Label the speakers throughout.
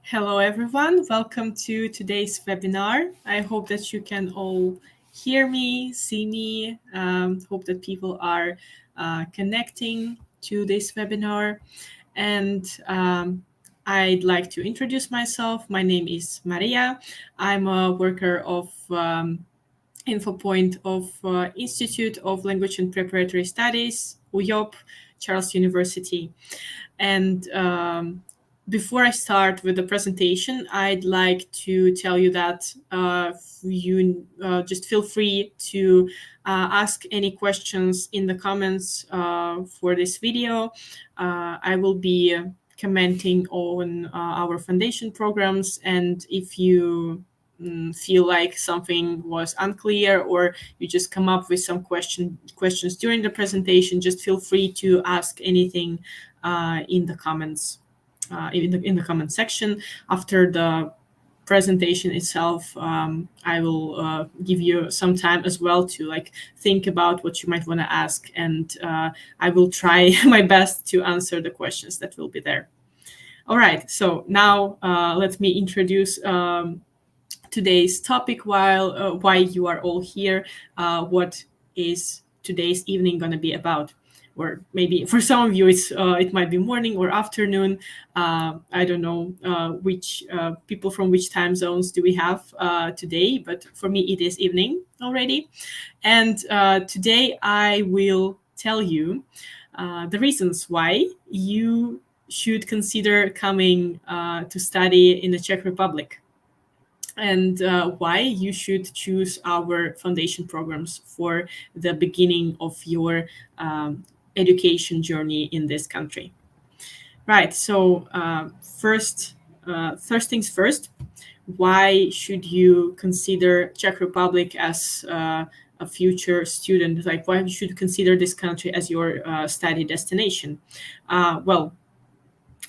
Speaker 1: Hello, everyone. Welcome to today's webinar. I hope that you can all hear me, see me. Hope that people are connecting to this webinar. And I'd like to introduce myself. My name is Maria. I'm a worker of InfoPoint of Institute of Language and Preparatory Studies, UJOP, Charles University. And before I start with the presentation, I'd like to tell you that you just feel free to ask any questions in the comments for this video. I will be commenting on our foundation programs, and if you feel like something was unclear or you just come up with some questions during the presentation, just feel free to ask anything in the comments, in the comment section. After the presentation itself, I will give you some time as well to think about what you might want to ask, and I will try my best to answer the questions that will be there. All right, so now let me introduce today's topic. Why you are all here, what is today's evening going to be about, or maybe for some of you it might be morning or afternoon. I don't know which people from which time zones do we have today, but for me it is evening already. And today I will tell you the reasons why you should consider coming to study in the Czech Republic, and why you should choose our foundation programs for the beginning of your education journey in this country. Right, so first things first, why should you consider Czech Republic as a future student? Like, why you should consider this country as your study destination? Well,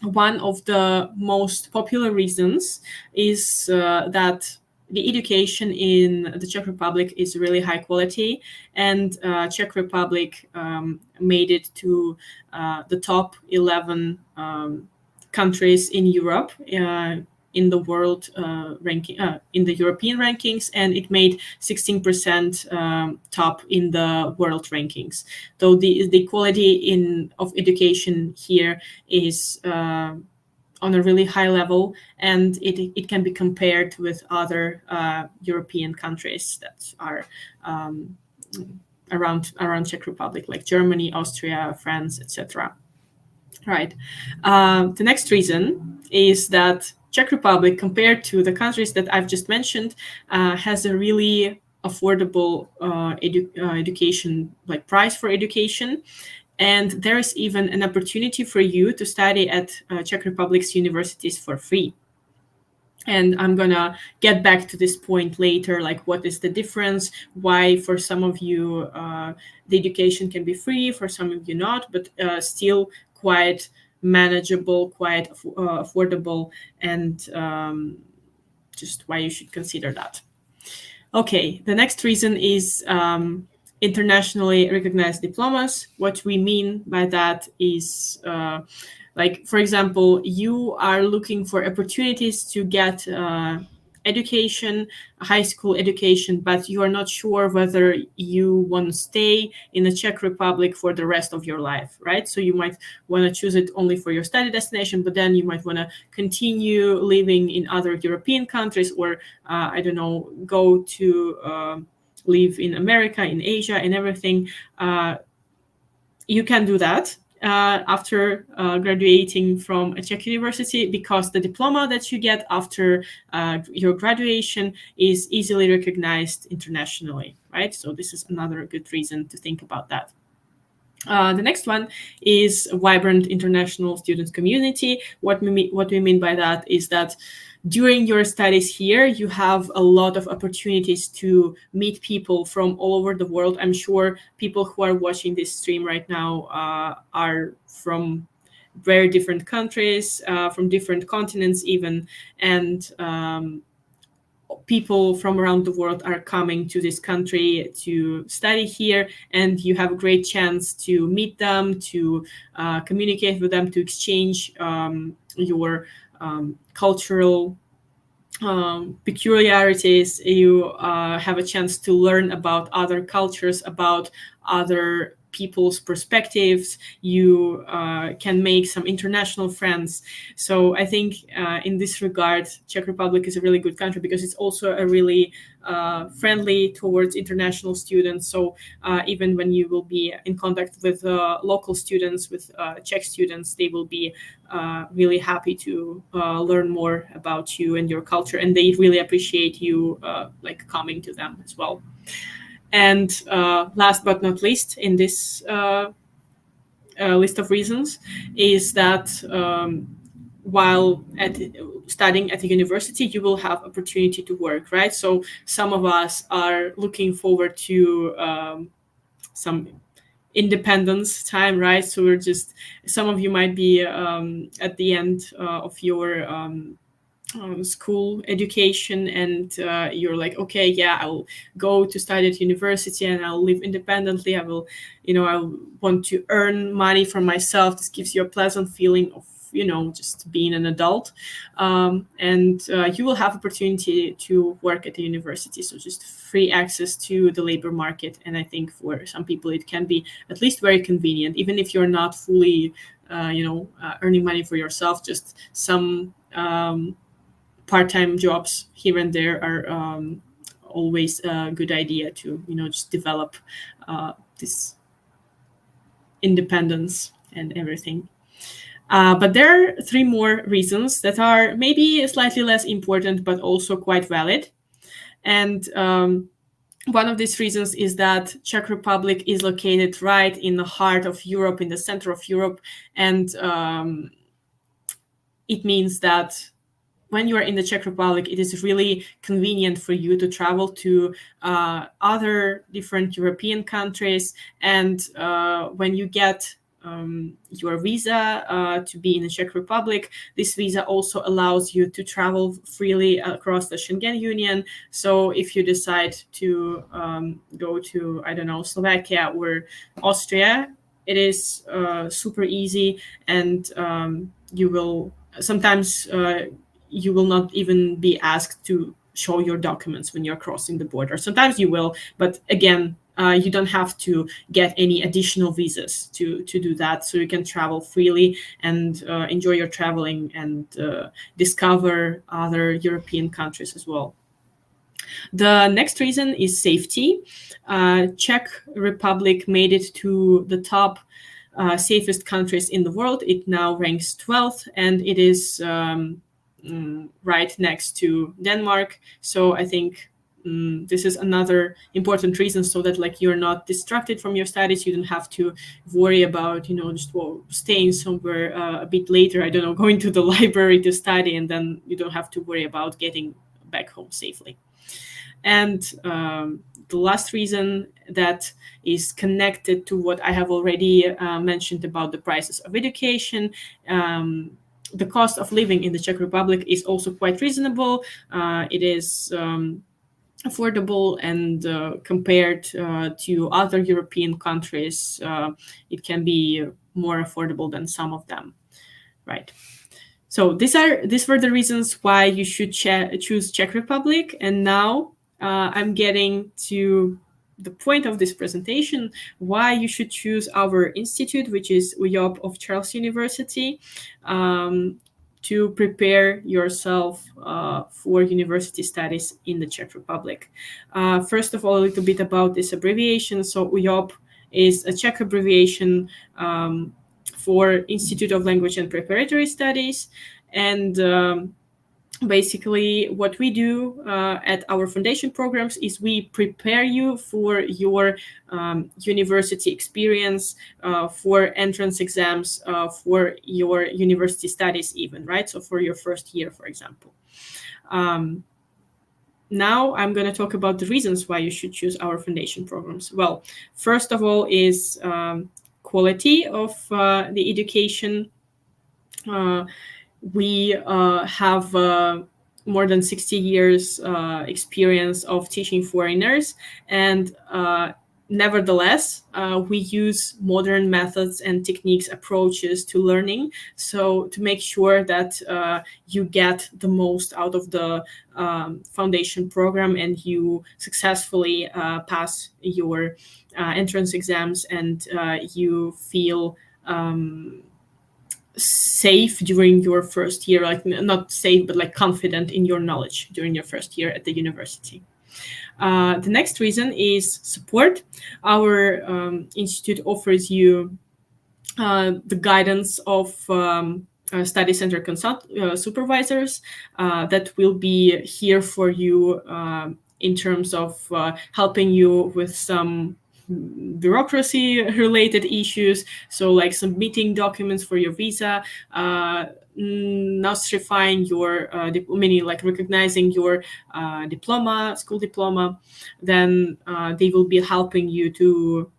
Speaker 1: one of the most popular reasons is that the education in the Czech Republic is really high quality, and Czech Republic made it to the top 11 countries in Europe, in the world ranking, in the European rankings, and it made 16% top in the world rankings. So the quality of education here is on a really high level, and it can be compared with other European countries that are around Czech Republic, like Germany, Austria, France, etc. Right. The next reason is that Czech Republic, compared to the countries that I've just mentioned, has a really affordable education, like price for education. And there is even an opportunity for you to study at Czech Republic's universities for free. And I'm gonna get back to this point later, like what is the difference, why for some of you the education can be free, for some of you not, but still quite manageable, quite affordable, and just why you should consider that. Okay, the next reason is internationally recognized diplomas. What we mean by that is like, for example, you are looking for opportunities to get education, high school education, but you are not sure whether you want to stay in the Czech Republic for the rest of your life, right? So you might want to choose it only for your study destination, but then you might want to continue living in other European countries, or I don't know, go to live in America, in Asia, and everything. You can do that after graduating from a Czech university, because the diploma that you get after your graduation is easily recognized internationally, right? So this is another good reason to think about that. The next one is a vibrant international student community. What we mean by that is that during your studies here, you have a lot of opportunities to meet people from all over the world. I'm sure people who are watching this stream right now are from very different countries, from different continents even, and people from around the world are coming to this country to study here, and you have a great chance to meet them, to communicate with them, to exchange your cultural peculiarities. You have a chance to learn about other cultures, about other people's perspectives. You can make some international friends. So I think in this regard, Czech Republic is a really good country because it's also a really friendly towards international students. So even when you will be in contact with local students, with Czech students, they will be really happy to learn more about you and your culture, and they really appreciate you like coming to them as well. And last but not least, in this list of reasons, is that while studying at the university, you will have opportunity to work, right? So some of us are looking forward to some independence time, right? So we're just, some of you might be at the end of your school education, and you're like, okay, yeah, I'll go to study at university and I'll live independently. I will, I want to earn money for myself. This gives you a pleasant feeling of, just being an adult. And you will have opportunity to work at the university. So just free access to the labor market. And I think for some people, it can be at least very convenient, even if you're not fully, earning money for yourself. Just some part-time jobs here and there are always a good idea to just develop this independence and everything. But there are three more reasons that are maybe slightly less important but also quite valid. And one of these reasons is that Czech Republic is located right in the heart of Europe, in the center of Europe, and it means that when you are in the Czech Republic, it is really convenient for you to travel to other different European countries. And when you get your visa to be in the Czech Republic, this visa also allows you to travel freely across the Schengen Union. So if you decide to go to, I don't know, Slovakia or Austria, it is super easy, and you will sometimes you will not even be asked to show your documents when you're crossing the border. Sometimes you will, but again, you don't have to get any additional visas to do that. So you can travel freely and enjoy your traveling and discover other European countries as well. The next reason is safety. Czech Republic made it to the top safest countries in the world. It now ranks 12th, and it is right next to Denmark. So I think this is another important reason, so that like you're not distracted from your studies. You don't have to worry about just staying somewhere a bit later, I don't know, going to the library to study, and then you don't have to worry about getting back home safely. And the last reason that is connected to what I have already mentioned about the prices of education, the cost of living in the Czech Republic is also quite reasonable. It is affordable, and compared to other European countries, it can be more affordable than some of them, right? So these were the reasons why you should choose Czech Republic. And now I'm getting to the point of this presentation, why you should choose our institute, which is UJOP of Charles University, to prepare yourself for university studies in the Czech Republic. First of all, a little bit about this abbreviation. So UJOP is a Czech abbreviation for Institute of Language and Preparatory Studies. And basically what we do at our foundation programs is we prepare you for your university experience, for entrance exams, for your university studies even, right? So for your first year, for example. Now I'm going to talk about the reasons why you should choose our foundation programs. Well, first of all is quality of the education. We have more than 60 years experience of teaching foreigners, and nevertheless, we use modern methods and techniques, approaches to learning, so to make sure that you get the most out of the foundation program and you successfully pass your entrance exams, and you feel safe during your first year, like not safe, but like confident in your knowledge during your first year at the university. The next reason is support. Our institute offers you the guidance of study center supervisors that will be here for you in terms of helping you with some bureaucracy related issues, so like submitting documents for your visa, nostrifying your meaning like recognizing your school diploma. Then they will be helping you to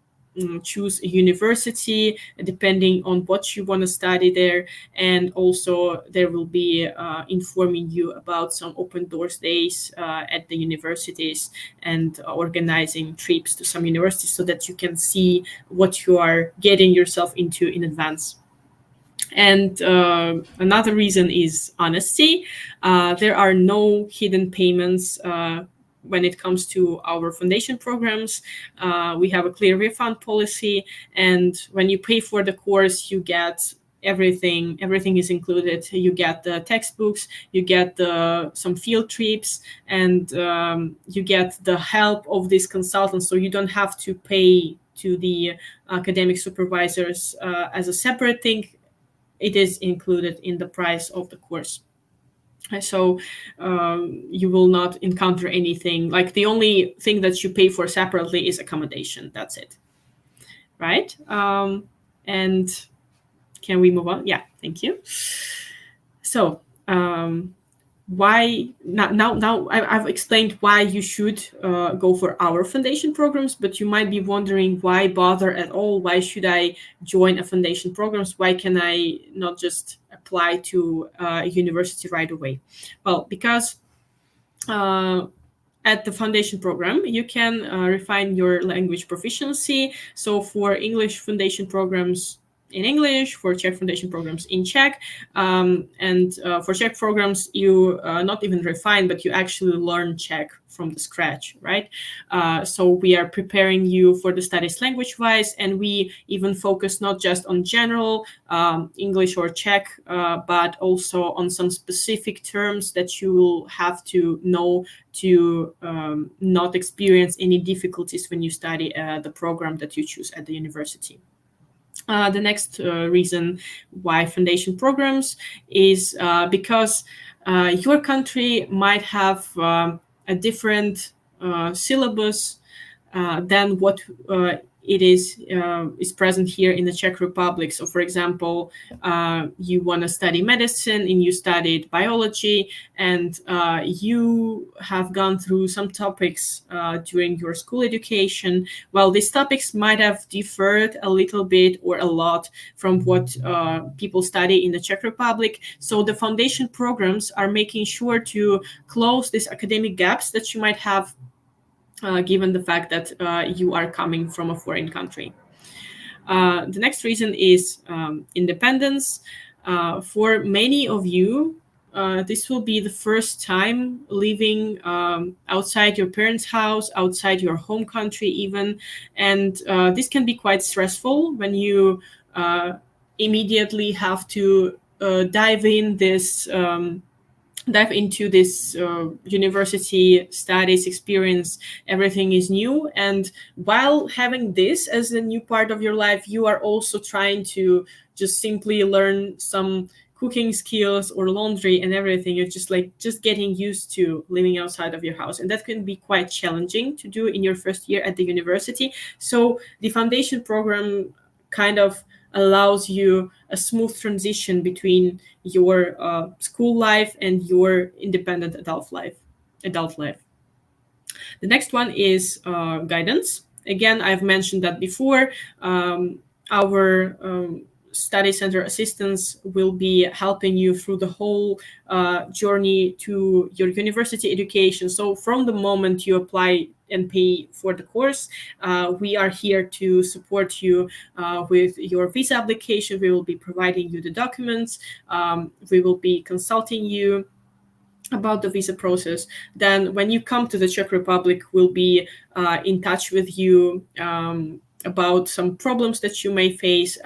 Speaker 1: choose a university depending on what you want to study there, and also there will be informing you about some open doors days at the universities, and organizing trips to some universities so that you can see what you are getting yourself into in advance. And another reason is honesty. There are no hidden payments when it comes to our foundation programs. We have a clear refund policy, and when you pay for the course, you get everything. Everything is included. You get the textbooks, you get some field trips, and you get the help of these consultants. So you don't have to pay to the academic supervisors as a separate thing. It is included in the price of the course. So you will not encounter anything, like the only thing that you pay for separately is accommodation. That's it. Right? And can we move on? Yeah, thank you. So why now I've explained why you should go for our foundation programs, but you might be wondering, why bother at all? Why should I join a foundation programs? Why can I not just apply to a university right away? Well, because at the foundation program, you can refine your language proficiency. So for English foundation programs, in English, for Czech foundation programs in Czech, and for Czech programs, you not even refine, but you actually learn Czech from the scratch, right? So we are preparing you for the studies language-wise, and we even focus not just on general English or Czech, but also on some specific terms that you will have to know to not experience any difficulties when you study the program that you choose at the university. The next reason why foundation programs is because your country might have a different syllabus than what it is present here in the Czech Republic. So, for example, you want to study medicine and you studied biology, and you have gone through some topics during your school education. Well, these topics might have differed a little bit or a lot from what people study in the Czech Republic. So the foundation programs are making sure to close these academic gaps that you might have given the fact that you are coming from a foreign country. The next reason is independence. For many of you, this will be the first time living outside your parents' house, outside your home country even, and this can be quite stressful when you immediately have to dive into this university studies experience. Everything is new, and while having this as a new part of your life, you are also trying to just simply learn some cooking skills or laundry and everything. You're just getting used to living outside of your house, and that can be quite challenging to do in your first year at the university. So the foundation program kind of allows you a smooth transition between your school life and your independent adult life. The next one is guidance. Again, I've mentioned that before. Our study center assistants will be helping you through the whole journey to your university education. So from the moment you apply and pay for the course, we are here to support you with your visa application. We will be providing you the documents. We will be consulting you about the visa process. Then when you come to the Czech Republic, we'll be in touch with you about some problems that you may face.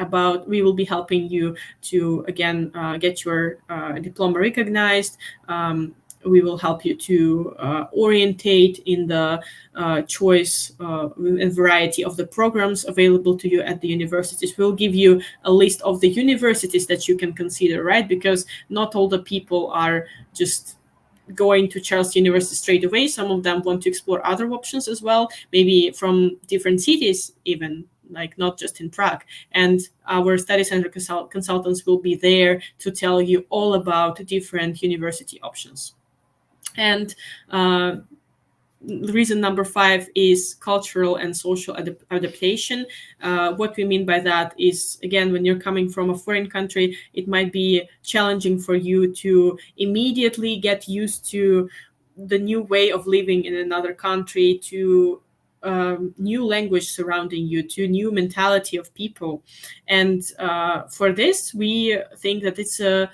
Speaker 1: We will be helping you to again get your diploma recognized. We will help you to orientate in the choice and variety of the programs available to you at the universities. We'll give you a list of the universities that you can consider, right? Because not all the people are just going to Charles University straight away. Some of them want to explore other options as well, maybe from different cities even, like not just in Prague. And our study center consultants will be there to tell you all about different university options. And reason number 5 is cultural and social adaptation. What we mean by that is, again, when you're coming from a foreign country, it might be challenging for you to immediately get used to the new way of living in another country, to new language surrounding you, to new mentality of people. And for this, we think that it's a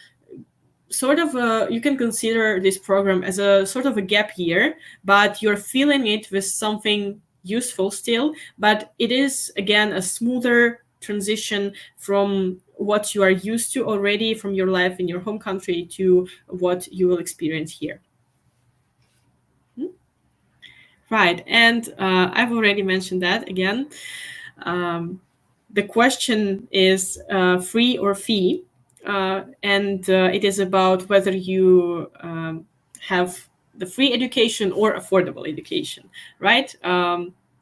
Speaker 1: sort of you can consider this program as a sort of a gap year, but you're filling it with something useful still. But it is, again, a smoother transition from what you are used to already from your life in your home country to what you will experience here. Right. And I've already mentioned that again. The question is free or fee. And it is about whether you have the free education or affordable education, right?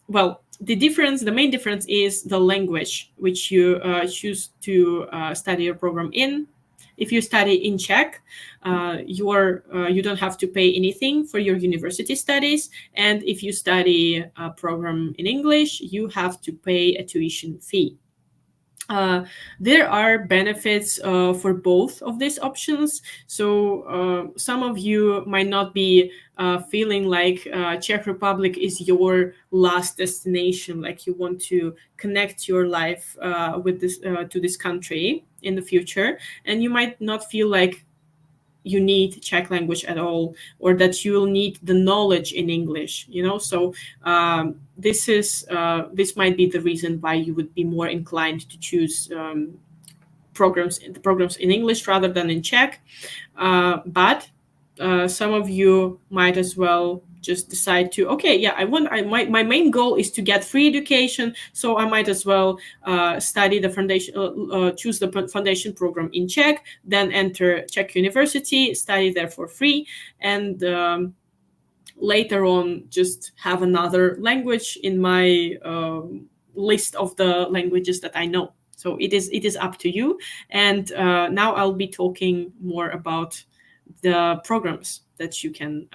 Speaker 1: Well, the main difference is the language which you choose to study your program in. If you study in Czech, you don't have to pay anything for your university studies. And if you study a program in English, you have to pay a tuition fee. There are benefits for both of these options. So some of you might not be feeling like Czech Republic is your last destination, like you want to connect your life with this to this country in the future, and you might not feel like you need Czech language at all, or that you'll need the knowledge in English, So this might be the reason why you would be more inclined to choose programs in English rather than in Czech. But some of you might as well just decide to, my main goal is to get free education, so I might as well study the foundation, choose the foundation program in Czech, then enter Czech university, study there for free, and later on just have another language in my list of the languages that I know. So it is up to you. And now I'll be talking more about the programs that you can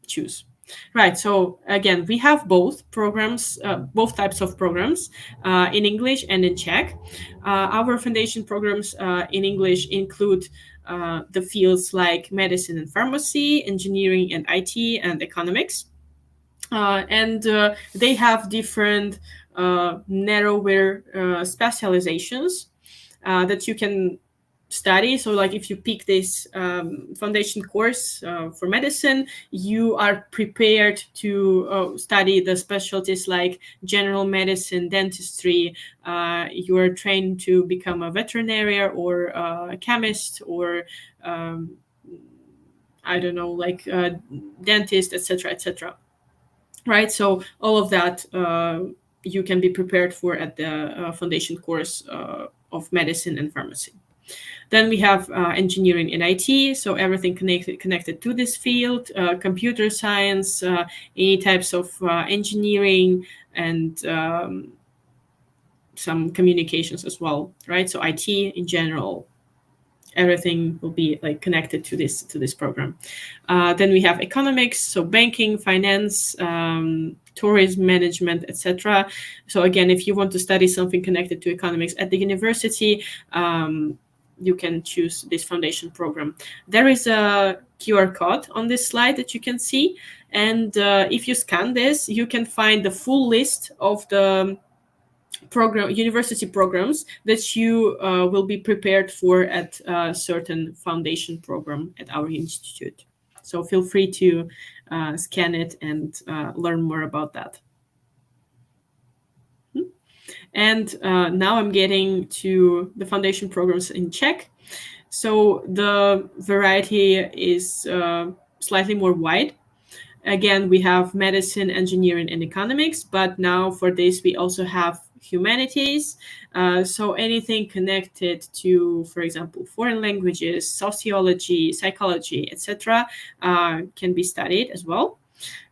Speaker 1: choose. Right. So again, we have both programs, both types of programs in English and in Czech. Our foundation programs in English include the fields like medicine and pharmacy, engineering and IT, and economics. And they have different narrower specializations that you can study. So like if you pick this foundation course for medicine, you are prepared to study the specialties like general medicine, dentistry. You are trained to become a veterinarian or a chemist, or I don't know, like a dentist, etc., etc. Right. So all of that you can be prepared for at the foundation course of medicine and pharmacy. Then we have engineering and IT, so everything connected to this field, computer science, any types of engineering, and some communications as well, right? So IT in general. everything will be like connected to this program. Then we have economics, so banking, finance, tourism management, etc. So again, if you want to study something connected to economics at the university, you can choose this foundation program. There is a QR code on this slide that you can see, and if you scan this, you can find the full list of the university programs that you will be prepared for at a certain foundation program at our institute. So feel free to scan it and learn more about that. And now I'm getting to the foundation programs in Czech. So the variety is slightly more wide. Again, we have medicine, engineering, and economics, but now for this we also have humanities. So anything connected to, for example, foreign languages, sociology, psychology, etc., can be studied as well.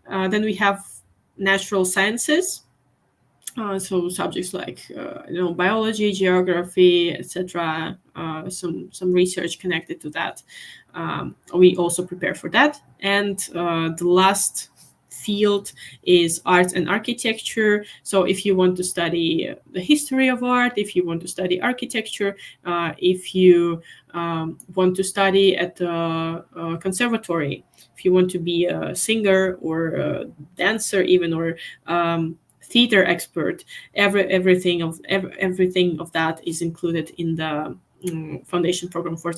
Speaker 1: Then we have natural sciences. So subjects like biology, geography, etc. Some research connected to that. We also prepare for that. And the last field is arts and architecture. So if you want to study the history of art, if you want to study architecture, if you want to study at the conservatory, if you want to be a singer or a dancer even, or theater expert, everything of that is included in the foundation program for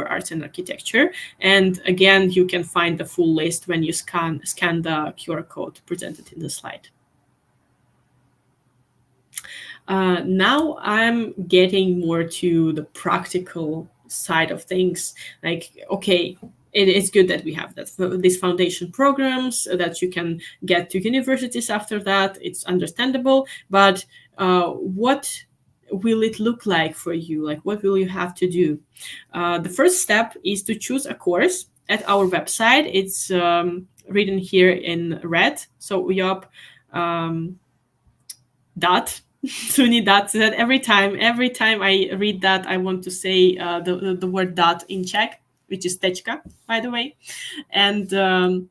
Speaker 1: arts and architecture. And again, you can find the full list when you scan the QR code presented in the slide. Now I'm getting more to the practical side of things. Like, okay, it is good that we have these foundation programs that you can get to universities after that. It's understandable, but what will it look like for you? Like, what will you have to do? The first step is to choose a course at our website. It's written here in red. So UJOP dot SUNY dot. So that every time I read that, I want to say the word dot in Czech, which is tečka, by the way. And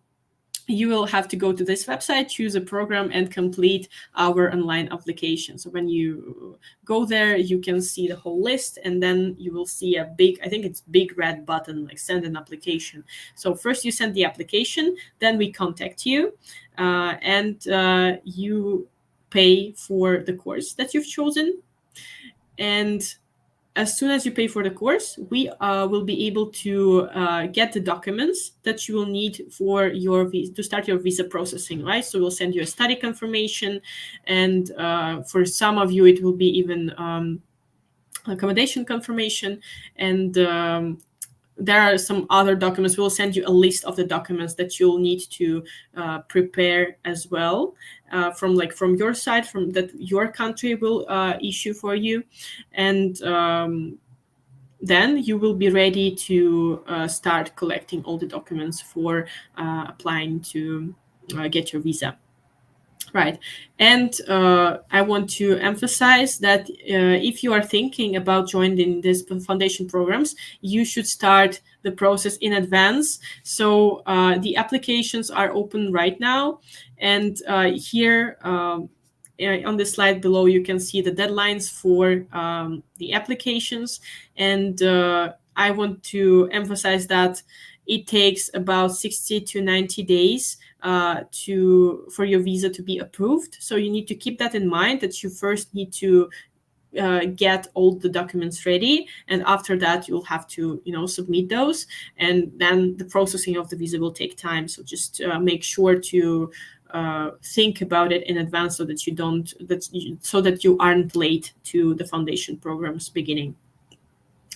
Speaker 1: you will have to go to this website, choose a program, and complete our online application. So when you go there, you can see the whole list, and then you will see a big, I think it's big red button, like send an application. So first you send the application, then we contact you, and you pay for the course that you've chosen. And as soon as you pay for the course, we will be able to get the documents that you will need for your to start your visa processing, right? So we'll send you a study confirmation, and for some of you, it will be even accommodation confirmation, and there are some other documents. We'll send you a list of the documents that you'll need to prepare as well, from your side, from that your country will issue for you, and then you will be ready to start collecting all the documents for applying to get your visa. Right. And I want to emphasize that if you are thinking about joining these foundation programs, you should start the process in advance. So the applications are open right now. And here on the slide below, you can see the deadlines for the applications. And I want to emphasize that it takes about 60 to 90 days for your visa to be approved. So you need to keep that in mind, that you first need to get all the documents ready, and after that you'll have to submit those, and then the processing of the visa will take time. So just make sure to think about it in advance, so that you aren't late to the foundation program's beginning.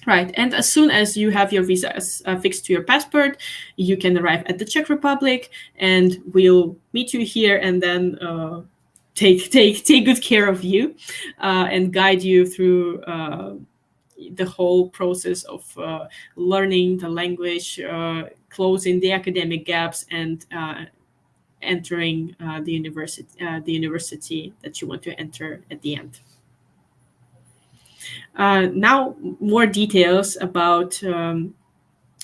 Speaker 1: Right, and as soon as you have your visa fixed to your passport, you can arrive at the Czech Republic, and we'll meet you here, and then take good care of you and guide you through the whole process of learning the language, closing the academic gaps, and entering the university that you want to enter at the end. Now, more details about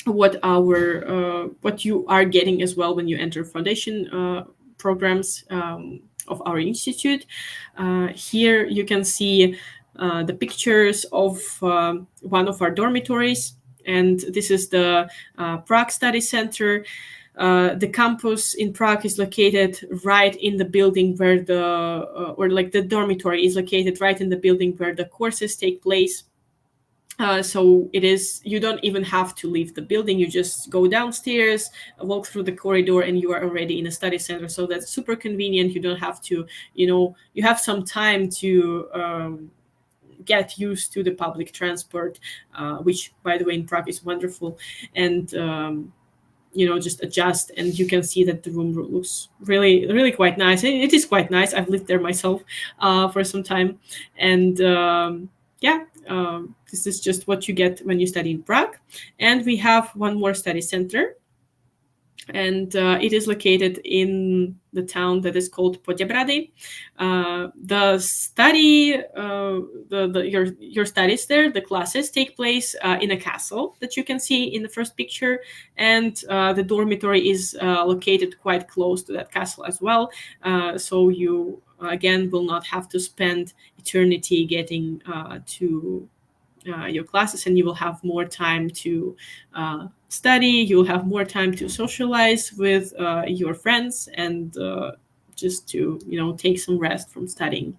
Speaker 1: what you are getting as well when you enter foundation programs of our institute. Here you can see the pictures of one of our dormitories, and this is the Prague Study Center. The campus in Prague is located right in the building where or like the dormitory is located right in the building where the courses take place. So you don't even have to leave the building. You just go downstairs, walk through the corridor, and you are already in a study center. So that's super convenient. You don't have to, you have some time to get used to the public transport, which, by the way, in Prague is wonderful. And just adjust, and you can see that the room looks really, really quite nice. And it is quite nice. I've lived there myself for some time, and yeah, this is just what you get when you study in Prague. And we have one more study center, and it is located in the town that is called Poděbrady. The study, your studies there, the classes take place in a castle that you can see in the first picture, and the dormitory is located quite close to that castle as well. So you again will not have to spend eternity getting to your classes, and you will have more time to study. You'll have more time to socialize with your friends, and just to take some rest from studying.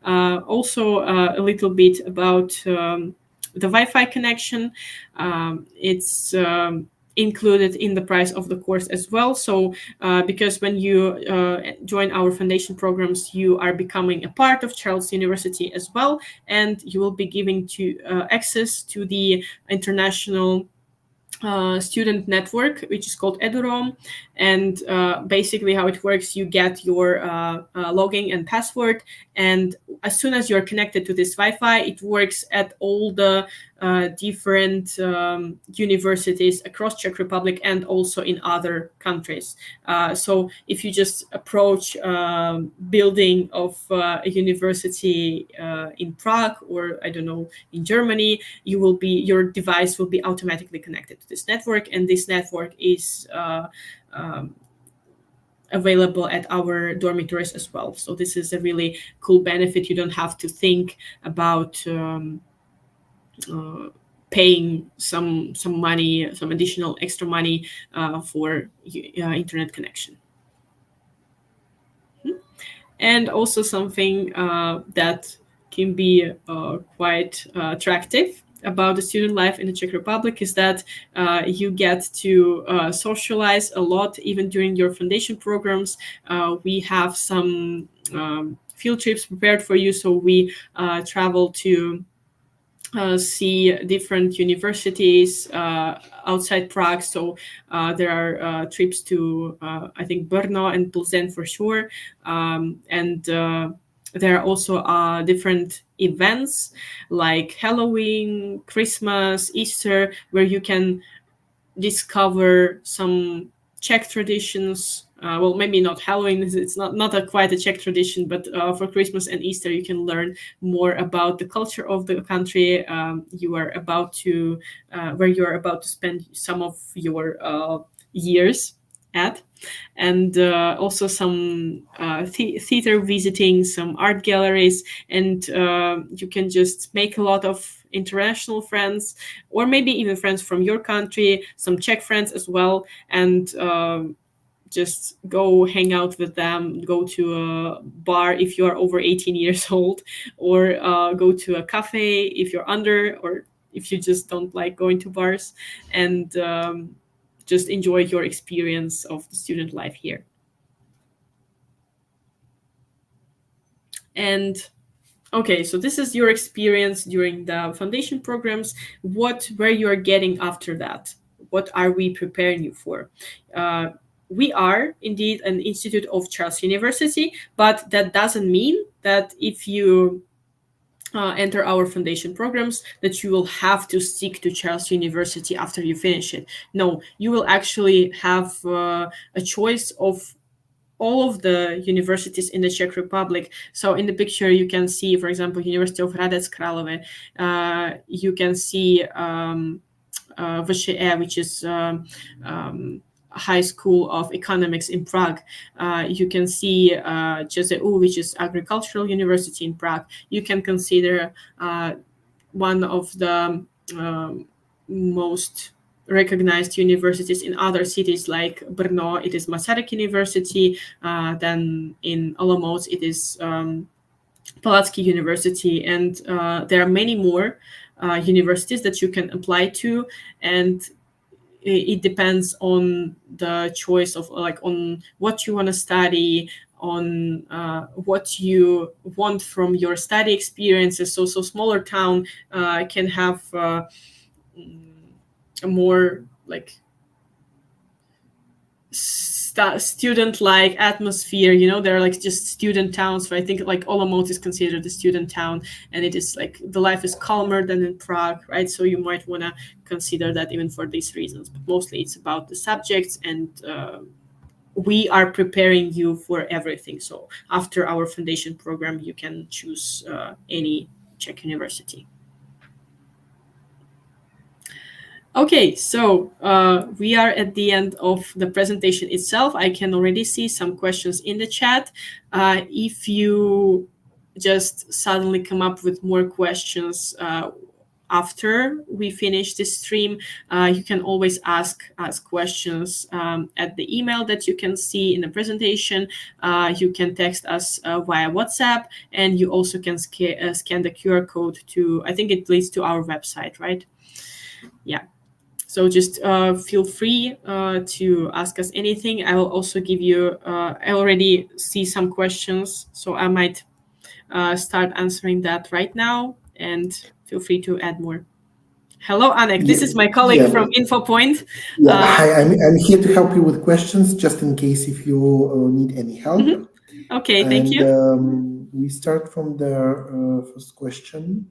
Speaker 1: Also, a little bit about the Wi-Fi connection. It's included in the price of the course as well. So because when you join our foundation programs, you are becoming a part of Charles University as well, and you will be giving access to the international student network, which is called EduRoam. And basically how it works, you get your login and password, and as soon as you're connected to this Wi-Fi, it works at all the different universities across Czech Republic and also in other countries. So if you just approach building of a university in Prague, or I don't know, in Germany, your device will be automatically connected to this network, and this network is available at our dormitories as well. So this is a really cool benefit. You don't have to think about paying some money, some additional extra money for internet connection. And also something that can be quite attractive about the student life in the Czech Republic is that you get to socialize a lot even during your foundation programs. We have some field trips prepared for you, so we travel to see different universities outside Prague. So there are trips to, I think, Brno and Plzeň for sure. And there are also different events like Halloween, Christmas, Easter, where you can discover some Czech traditions. Well, maybe not Halloween, it's not quite a Czech tradition, but for Christmas and Easter, you can learn more about the culture of the country you are about to, where you are about to spend some of your years at. And also some theater visiting, some art galleries, and you can just make a lot of international friends, or maybe even friends from your country, some Czech friends as well, and just go hang out with them, go to a bar if you are over 18 years old, or go to a cafe if you're under, or if you just don't like going to bars, and just enjoy your experience of the student life here. And okay, so this is your experience during the foundation programs. Where you are getting after that? What are we preparing you for? We are indeed an institute of Charles University, but that doesn't mean that if you enter our foundation programs that you will have to stick to Charles University after you finish it. No, you will actually have a choice of all of the universities in the Czech Republic. So in the picture, you can see, for example, University of Hradec Králové. You can see VŠE, which is High School of Economics in Prague. You can see ČSÚ, which is Agricultural University in Prague. You can consider one of the most recognized universities in other cities like Brno, it is Masaryk University. Then in Olomouc, it is Palacký University, and there are many more universities that you can apply to, and it depends on the choice of on what you want to study, on what you want from your study experiences. So smaller town can have a more student-like atmosphere. They're just student towns. So I think Olomouc is considered a student town, and it is the life is calmer than in Prague, right? So you might want to consider that even for these reasons. But mostly it's about the subjects, and we are preparing you for everything. So after our foundation program, you can choose any Czech university. Okay, so we are at the end of the presentation itself. I can already see some questions in the chat. If you just suddenly come up with more questions after we finish this stream, you can always ask questions at the email that you can see in the presentation. You can text us via WhatsApp, and you also can scan the QR code to, I think it leads to our website, right? Yeah. So just feel free to ask us anything. I will also give you, I already see some questions, so I might start answering that right now, and feel free to add more. Hello, Anek. This is my colleague from InfoPoint.
Speaker 2: Hi, I'm here to help you with questions, just in case if you need any help.
Speaker 1: Okay, thank you.
Speaker 2: We start from the first question.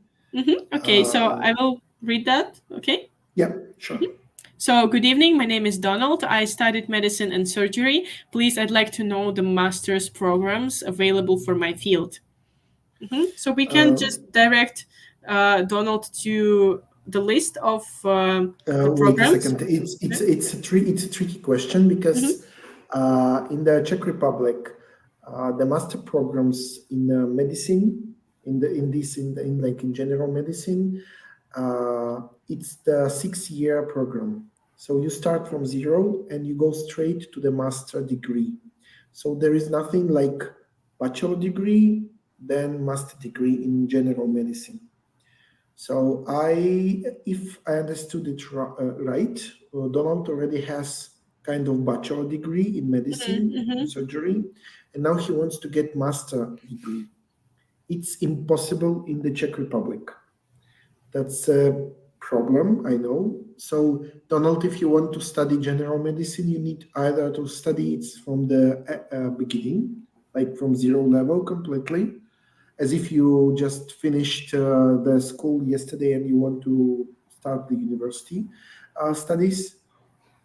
Speaker 1: Okay, so I will read that, okay?
Speaker 2: Yeah, sure.
Speaker 1: So, good evening. My name is Donald. I studied medicine and surgery. Please, I'd like to know the master's programs available for my field. So we can just direct Donald to the list of the programs.
Speaker 2: Wait a second. It's a tricky question because in the Czech Republic, the master programs in medicine, in general medicine, it's the 6-year program. So you start from zero and you go straight to the master degree. So there is nothing like bachelor degree, then master degree in general medicine. So if I understood it right, Donald already has kind of bachelor degree in medicine and surgery, and now he wants to get master degree. It's impossible in the Czech Republic. That's a problem, I know. So, Donald, if you want to study general medicine, you need either to study it from the beginning, like from zero level completely, as if you just finished the school yesterday and you want to start the university studies,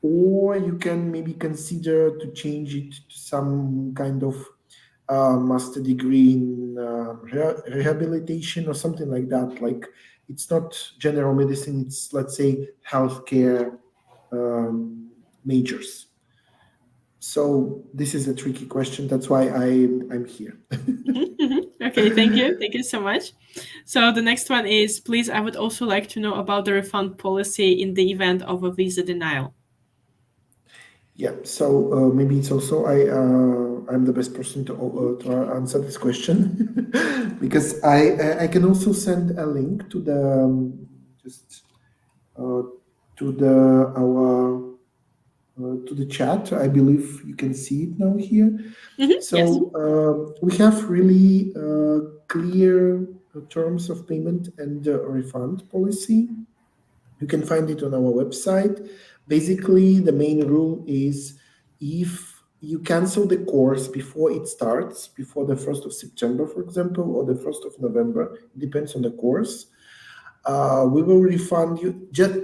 Speaker 2: or you can maybe consider to change it to some kind of master degree in rehabilitation or something like that. Like, it's not general medicine, it's, let's say, healthcare majors. So this is a tricky question. That's why I'm here.
Speaker 1: Okay, thank you. Thank you so much. So the next one is, please, I would also like to know about the refund policy in the event of a visa denial.
Speaker 2: Yeah, so maybe it's also I'm the best person to answer this question because I can also send a link to the to the chat. I believe you can see it now here. So yes. We have really clear terms of payment and refund policy. You can find it on our website. Basically, the main rule is if you cancel the course before it starts, before the 1st of September, for example, or the 1st of November, it depends on the course, we will refund you just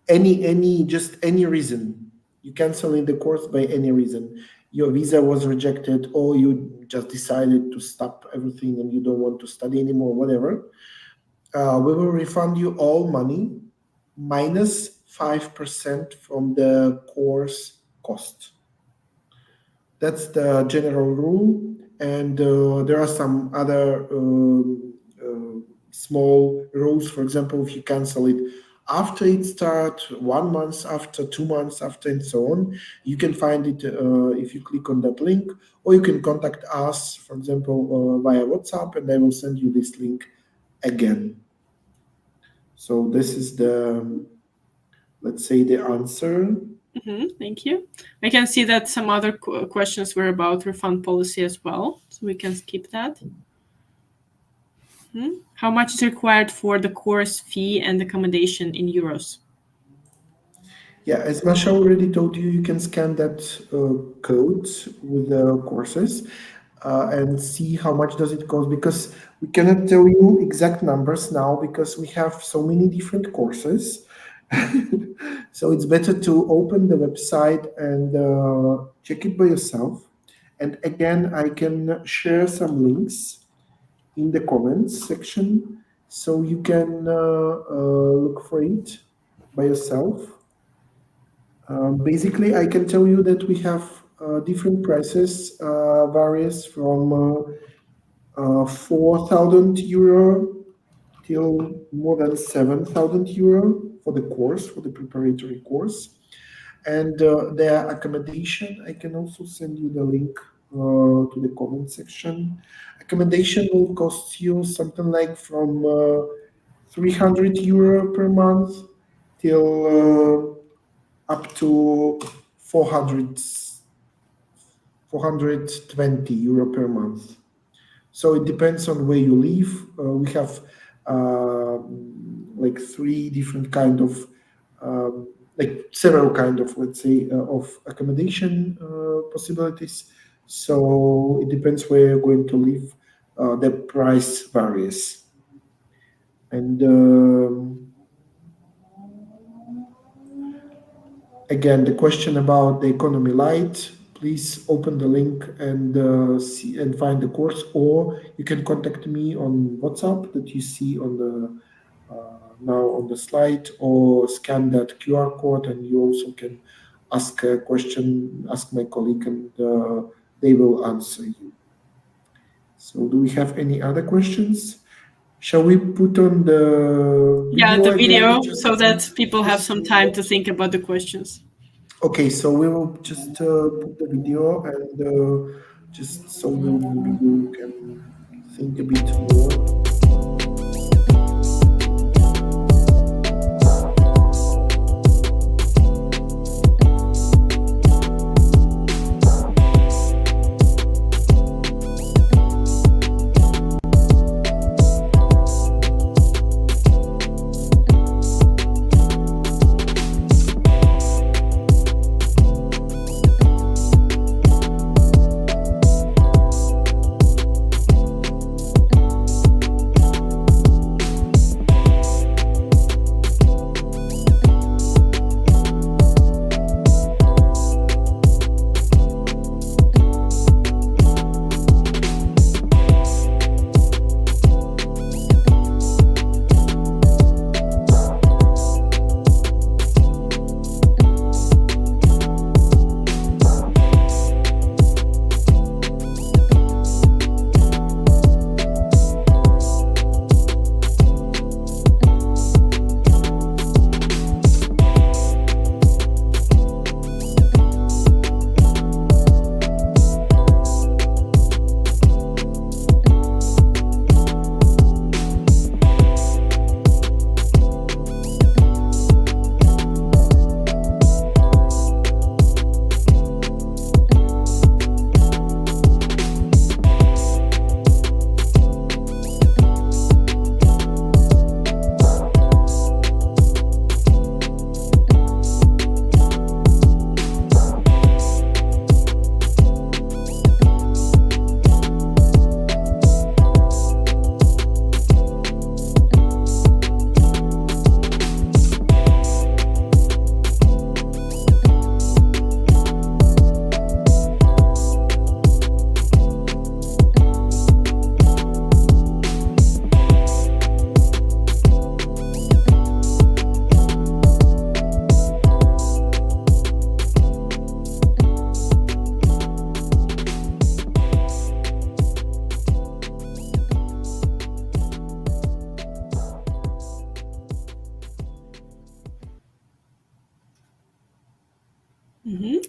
Speaker 2: any reason. You canceling the course by any reason. your visa was rejected, or you just decided to stop everything and you don't want to study anymore, whatever, we will refund you all money minus 5% from the course cost. That's the general rule, and there are some other small rules. For example, if you cancel it after it starts, 1 month after, 2 months after, and so on, you can find it if you click on that link, or you can contact us, for example, via WhatsApp, and I will send you this link again. So this is the, let's say, the answer.
Speaker 1: Thank you. I can see that some other questions were about refund policy as well, so we can skip that. How much is required for the course fee and accommodation in euros?
Speaker 2: Yeah, as Masha already told you, you can scan that code with the courses and see how much does it cost, because we cannot tell you exact numbers now because we have so many different courses. So it's better to open the website and check it by yourself. And again, I can share some links in the comments section so you can look for it by yourself. Basically, I can tell you that we have different prices, varies from 4,000 euro till more than 7,000 euro for the course, for the preparatory course. And their accommodation, I can also send you the link to the comment section. Accommodation will cost you something like from 300 euro per month till up to 420 euro per month. So it depends on where you live. We have like three different kind of like several kind of, let's say, of accommodation possibilities. So it depends where you're going to live. The price varies. And again, the question about the economy light, please open the link and see and find the course, or you can contact me on WhatsApp that you see on the now on the slide, or scan that QR code, and you also can ask a question, ask my colleague, and they will answer you. So do we have any other questions? Shall we put on the
Speaker 1: video? Yeah, the video, so that people have some time to think about the questions.
Speaker 2: Okay, so we will just put the video and just so maybe you can think a bit more.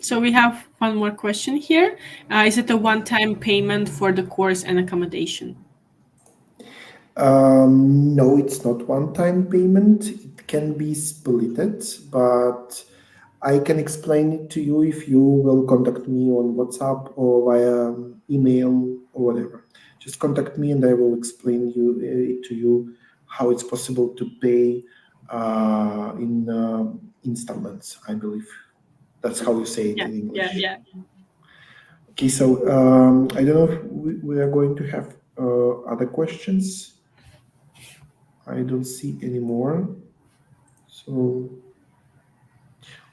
Speaker 1: So we have one more question here. Is it a one-time payment for the course and accommodation?
Speaker 2: No, it's not one-time payment. It can be splitted, but I can explain it to you if you will contact me on WhatsApp or via email or whatever. Just contact me and I will explain it to you how it's possible to pay in installments, I believe. That's how you say it
Speaker 1: Yeah,
Speaker 2: in
Speaker 1: yeah,
Speaker 2: English.
Speaker 1: yeah.
Speaker 2: Okay, so I don't know if we are going to have other questions. I don't see any more. So,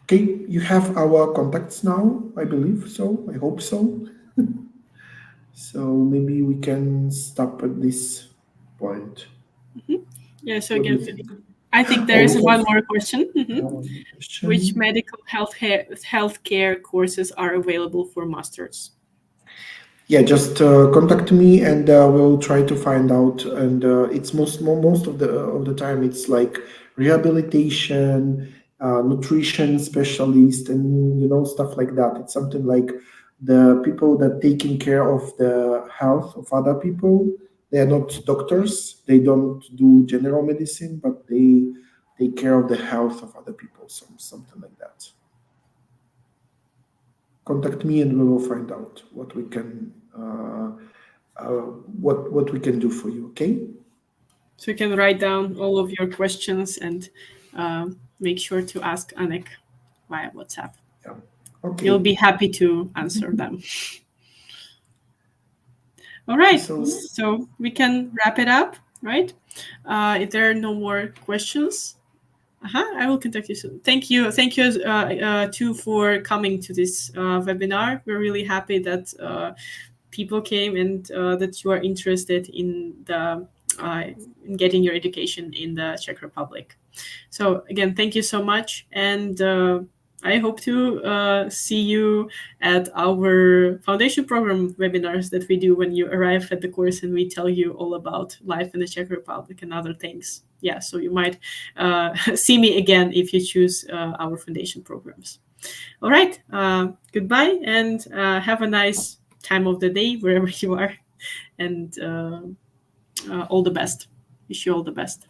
Speaker 2: okay, you have our contacts now, I believe so. I hope so. So maybe we can stop at this point.
Speaker 1: Yeah, so
Speaker 2: What do you
Speaker 1: again,
Speaker 2: think?
Speaker 1: I think there
Speaker 2: Oh,
Speaker 1: is
Speaker 2: we
Speaker 1: one
Speaker 2: have
Speaker 1: more question.
Speaker 2: one
Speaker 1: Which
Speaker 2: question.
Speaker 1: medical healthcare courses are available for masters?
Speaker 2: Yeah, just contact me and we'll try to find out. And it's most of the time it's like rehabilitation, nutrition specialist, and stuff like that. It's something like the people that taking care of the health of other people. They are not doctors. They don't do general medicine, but they take care of the health of other people. Something like that. Contact me and we will find out what we can what we can do for you. Okay.
Speaker 1: So you can write down all of your questions and make sure to ask Anik via WhatsApp.
Speaker 2: Yeah.
Speaker 1: He'll
Speaker 2: Okay.
Speaker 1: be happy to answer them. All
Speaker 2: Okay.
Speaker 1: right,
Speaker 2: So
Speaker 1: so we can wrap it up, right? If there are no more questions, I will contact you soon. Thank you too for coming to this webinar. We're really happy that people came and that you are interested uh, in getting your education in the Czech Republic. So again, thank you so much, and I hope to see you at our foundation program webinars that we do when you arrive at the course and we tell you all about life in the Czech Republic and other things. Yeah, so you might see me again if you choose our foundation programs. All right, goodbye and have a nice time of the day wherever you are, and all the best. Wish you all the best.